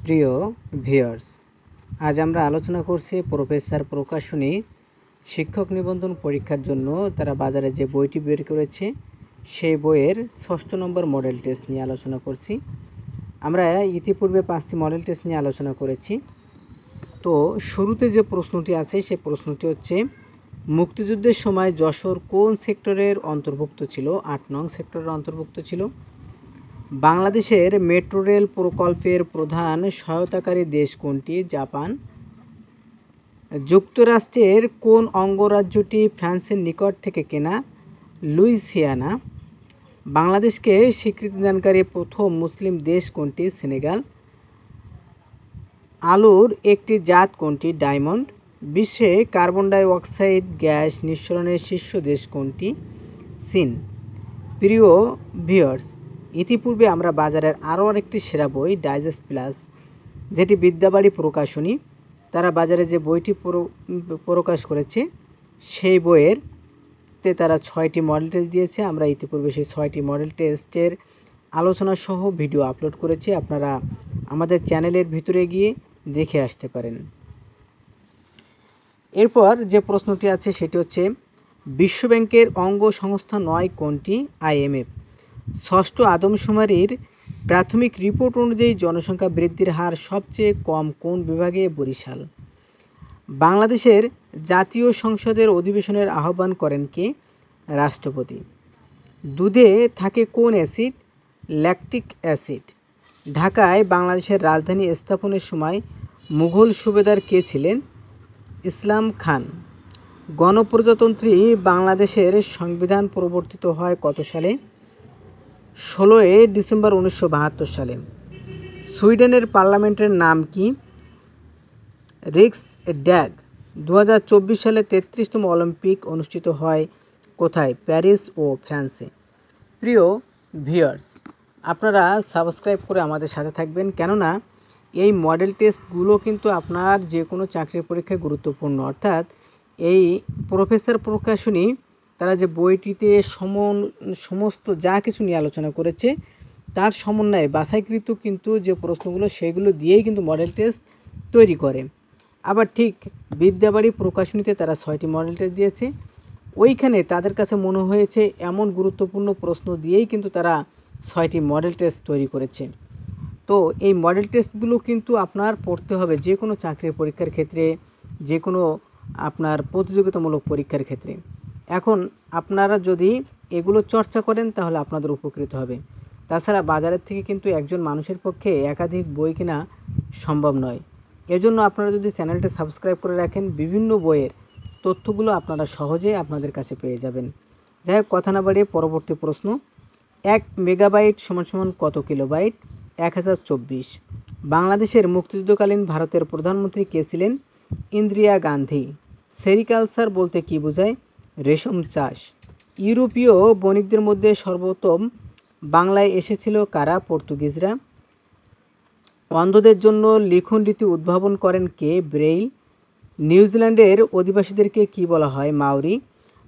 প্রিয় ভিউয়ার্স, আজ আমরা আলোচনা করছি প্রফেসর প্রকাশনী শিক্ষক নিবন্ধন পরীক্ষার জন্য তারা বাজারে যে বইটি বের করেছে সেই বইয়ের ৬ষ্ঠ নম্বর মডেল টেস্ট নিয়ে আলোচনা করছি। আমরা ইতিপূর্বে 5টি মডেল টেস্ট নিয়ে আলোচনা করেছি। তো শুরুতে যে প্রশ্নটি আছে সেই প্রশ্নটি হচ্ছে, মুক্তিযুদ্ধের সময় যশোর কোন সেক্টরের অন্তর্ভুক্ত ছিল? 8 নং সেক্টরের অন্তর্ভুক্ত ছিল। বাংলাদেশের মেট্রো রেল প্রকল্পের প্রধান সহায়তাকারী দেশ কোনটি? জাপান। যুক্তরাষ্ট্রের কোন অঙ্গরাজ্যটি ফ্রান্সের নিকট থেকে কেনা? লুইসিয়ানা। বাংলাদেশকে স্বীকৃতিদানকারী প্রথম মুসলিম দেশ কোনটি? সেনেগাল। আলুর একটি জাত কোনটি? ডায়মন্ড। বিশ্বে কার্বন ডাই অক্সাইড গ্যাস নিঃসরণের শীর্ষ দেশ কোনটি? চীন। প্রিয় ভিউয়ার্স, ইতিপূর্বে আমরা বাজারের আরও আরেকটি সেরা বই ডাইজেস্ট প্লাস, যেটি বিদ্যাবাড়ি প্রকাশনী তারা বাজারে যে বইটি প্রকাশ করেছে সেই বইয়েরতে তারা 6টি মডেল টেস্ট দিয়েছে। আমরা ইতিপূর্বে সেই 6টি মডেল টেস্টের আলোচনা সহ ভিডিও আপলোড করেছি, আপনারা আমাদের চ্যানেলের ভিতরে গিয়ে দেখে আসতে পারেন। এরপর যে প্রশ্নটি আছে সেটি হচ্ছে, বিশ্বব্যাংকের অঙ্গ সংস্থা নয় কোনটি? IMF। 6ষ্ঠ আদমশুমারির প্রাথমিক রিপোর্ট অনুযায়ী জনসংখ্যা বৃদ্ধির হার সবচেয়ে কম কোন বিভাগে? বরিশাল। বাংলাদেশের জাতীয় সংসদের অধিবেশনের আহ্বান করেন কে? রাষ্ট্রপতি। দুধে থাকে কোন অ্যাসিড? Lactic acid. ঢাকায় বাংলাদেশের রাজধানী স্থাপনের সময় মুঘল সুবেদার কে ছিলেন? ইসলাম খান। গণপ্রজাতন্ত্রী বাংলাদেশের সংবিধান প্রবর্তিত হয় কত সালে? 16 ডিসেম্বর 1972 সালে। সুইডেনের পার্লামেন্টের নাম কি? রিক্সড্যাগ। 2024 সালে 33তম অলিম্পিক অনুষ্ঠিত হয় কোথায়? প্যারিস ও ফ্রান্সে। প্রিয় ভিউয়ার্স, আপনারা সাবস্ক্রাইব করে আমাদের সাথে থাকবেন, কেননা এই মডেল টেস্টগুলো কিন্তু আপনার যে কোনো চাকরির পরীক্ষায় গুরুত্বপূর্ণ। অর্থাৎ এই প্রফেসর প্রকাশনী তারা যে বইটিতে সমস্ত যা কিছু নিয়ে আলোচনা করেছে তার সমন্বয়ে বাছাইকৃত কিন্তু যে প্রশ্নগুলো সেগুলো দিয়েই কিন্তু মডেল টেস্ট তৈরি করে। আবার ঠিক বিদ্যাবাড়ি প্রকাশনীতে তারা 6টি মডেল টেস্ট দিয়েছে, ওইখানে তাদের কাছে মনে হয়েছে এমন গুরুত্বপূর্ণ প্রশ্ন দিয়েই কিন্তু তারা 6টি মডেল টেস্ট তৈরি করেছে। তো এই মডেল টেস্টগুলো কিন্তু আপনার পড়তে হবে যে কোনো চাকরির পরীক্ষার ক্ষেত্রে, যে কোনো আপনার প্রতিযোগিতামূলক পরীক্ষার ক্ষেত্রে। এখন আপনারা যদি এগুলো চর্চা করেন তাহলে আপনাদের উপকৃত হবে। তাছাড়া বাজারের থেকে কিন্তু একজন মানুষের পক্ষে একাধিক বই কেনা সম্ভব নয়। এজন্য আপনারা যদি চ্যানেলটা সাবস্ক্রাইব করে রাখেন, বিভিন্ন বইয়ের তথ্যগুলো আপনারা সহজেই আপনাদের কাছে পেয়ে যাবেন। যাই হোক, কথা না বাড়িয়ে পরবর্তী প্রশ্ন, 1 মেগাবাইট সমান কত কিলোবাইট? 1024। বাংলাদেশের মুক্তিযুদ্ধকালীন ভারতের প্রধানমন্ত্রী কে ছিলেন? ইন্দিরা গান্ধী। সেরিকালচার বলতে কী বোঝায়? রেশম চাষ। ইউরোপীয় বণিকদের মধ্যে সর্বপ্রথম বাংলায় এসেছিল কারা? পর্তুগিজরা। অন্ধদের জন্য লিখন রীতি উদ্ভাবন করেন কে? ব্রেইল। নিউজিল্যান্ডের অধিবাসীদেরকে কি বলা হয়? মাওরি।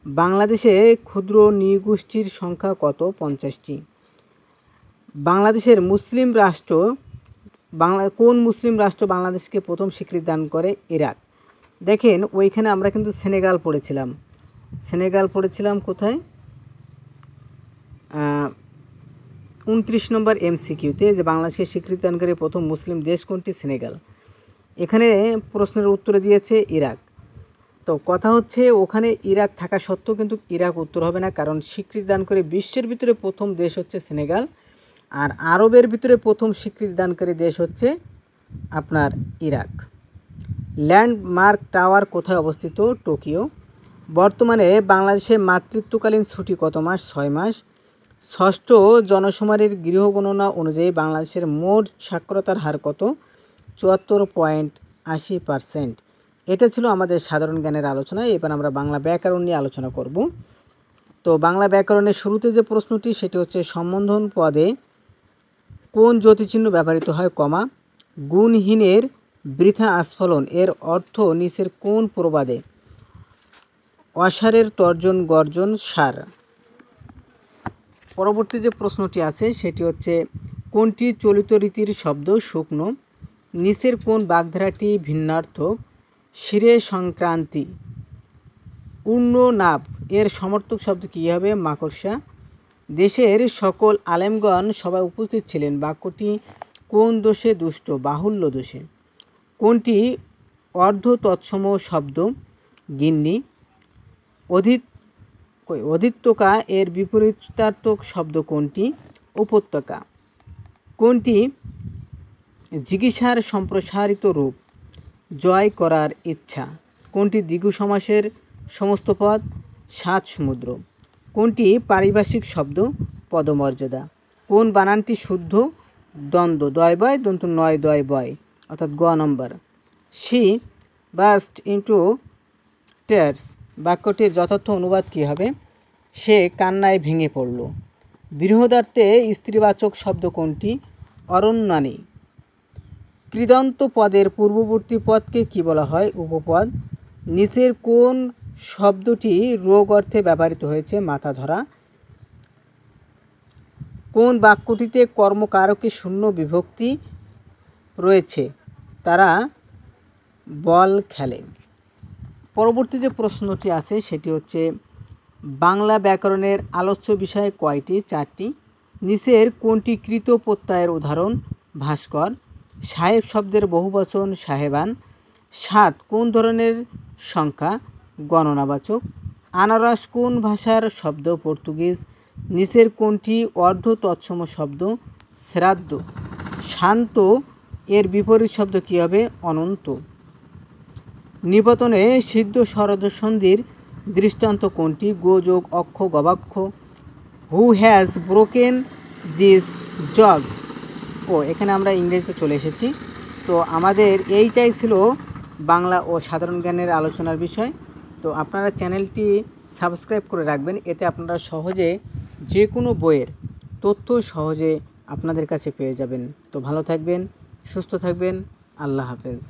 বাংলাদেশে ক্ষুদ্র নৃগোষ্ঠীর সংখ্যা কত? 50টি। বাংলাদেশের মুসলিম রাষ্ট্র কোন মুসলিম রাষ্ট্র বাংলাদেশকে প্রথম স্বীকৃতি দান করে? ইরাক। দেখেন ওইখানে আমরা কিন্তু সেনেগাল পড়েছিলাম কোথায়? 29 নম্বর MCQতে, যে বাংলাদেশকে স্বীকৃতি দানকারী প্রথম মুসলিম দেশ কোনটি? সেনেগাল। এখানে প্রশ্নের উত্তরে দিয়েছে ইরাক। তো কথা হচ্ছে, ওখানে ইরাক থাকা সত্ত্বেও কিন্তু ইরাক উত্তর হবে না, কারণ স্বীকৃতি দান করে বিশ্বের ভিতরে প্রথম দেশ হচ্ছে সেনেগাল, আর আরবের ভিতরে প্রথম স্বীকৃতি দানকারী দেশ হচ্ছে আপনার ইরাক। ল্যান্ডমার্ক টাওয়ার কোথায় অবস্থিত? টোকিও। বর্তমানে বাংলাদেশে মাতৃত্বকালীন ছুটি কত মাস? 6 মাস। 6ষ্ঠ জনশুমারির গৃহগণনা অনুযায়ী বাংলাদেশের মোট সাক্ষরতার হার কত? 74.80%। এটা ছিল আমাদের সাধারণ জ্ঞানের আলোচনা। এবার আমরা বাংলা ব্যাকরণ নিয়ে আলোচনা করব। তো বাংলা ব্যাকরণের শুরুতে যে প্রশ্নটি সেটি হচ্ছে, সম্বোধন পদে কোন জ্যোতিচিহ্ন ব্যবহৃত হয়? কমা। গুণহীনের বৃথা আস্ফলন এর অর্থ নিচের কোন প্রবাদে? অসারের তর্জন গর্জন সার। পরবর্তী যে প্রশ্নটি আছে সেটি হচ্ছে, কোনটি চলিত রীতির শব্দ? শুকনো। নিচের কোন বাগধারাটি ভিন্নার্থক? শিরে সংক্রান্তি। উর্ণনাভ এর সমর্থক শব্দ কী হবে? মাকড়সা। দেশের সকল আলেমগণ সবাই উপস্থিত ছিলেন, বাক্যটি কোন দোষে দুষ্ট? বাহুল্য দোষে। কোনটি অর্ধ তৎসম শব্দ? গিন্নি। অধিত্যকা এর বিপরীতার্থক শব্দ কোনটি? উপত্যকা। কোনটি জিজ্ঞাসার সম্প্রসারিত রূপ? জয় করার ইচ্ছা। কোনটি দ্বিগু সমাসের সমস্ত পদ? সাত সমুদ্র। কোনটি পারিভাষিক শব্দ? পদমর্যাদা। কোন বানানটি শুদ্ধ? দ্বন্দ্ব দয়বয় দন্ত নয় দয় বয়, অর্থাৎ গ নম্বর। শি বার্স্ট ইন্টু টিয়ার্স বাক্যটির যথার্থ অনুবাদ কী হবে? সে কান্নায় ভেঙে পড়ল। বৃহদার্থে স্ত্রীবাচক শব্দ কোনটি? অরণ্যানী। কৃদন্ত পদের পূর্ববর্তী পদকে কি বলা হয়? উপপদ। নিচের কোন শব্দটি রোগ অর্থে ব্যবহৃত হয়েছে? মাথা ধরা। কোন বাক্যটিতে কর্মকারকে শূন্য বিভক্তি রয়েছে? তারা বল খেলে। পরবর্তী যে প্রশ্নটি আছে সেটি হচ্ছে, বাংলা ব্যাকরণের আলোচ্য বিষয় কয়টি? চারটি। নিচের কোনটি কৃত প্রত্যয়ের উদাহরণ? ভাস্কর। সাহেব শব্দের বহুবচন সাহেবান। সাত কোন ধরনের সংখ্যা? গণনাবাচক। আনারস কোন ভাষার শব্দ? পর্তুগিজ। নিচের কোনটি অর্ধ তৎসম শব্দ? শ্রাদ্ধ। শান্ত এর বিপরীত শব্দ কী হবে? অনন্ত। নিপতনে সিদ্ধ স্বরধ্ব সন্ধির দৃষ্টান্ত কোনটি? গোযোগ অক্ষ গবাক্ষ। Who has broken this jug. এখানে আমরা ইংরেজিতে চলে এসেছি। তো আমাদের এইটাই ছিল বাংলা ও সাধারণ জ্ঞানের আলোচনার বিষয়। তো আপনারা চ্যানেলটি সাবস্ক্রাইব করে রাখবেন, এতে আপনারা সহজে যে কোনো বইয়ের তথ্য সহজে আপনাদের কাছে পেয়ে যাবেন। তো ভালো থাকবেন, সুস্থ থাকবেন। আল্লাহ হাফেজ।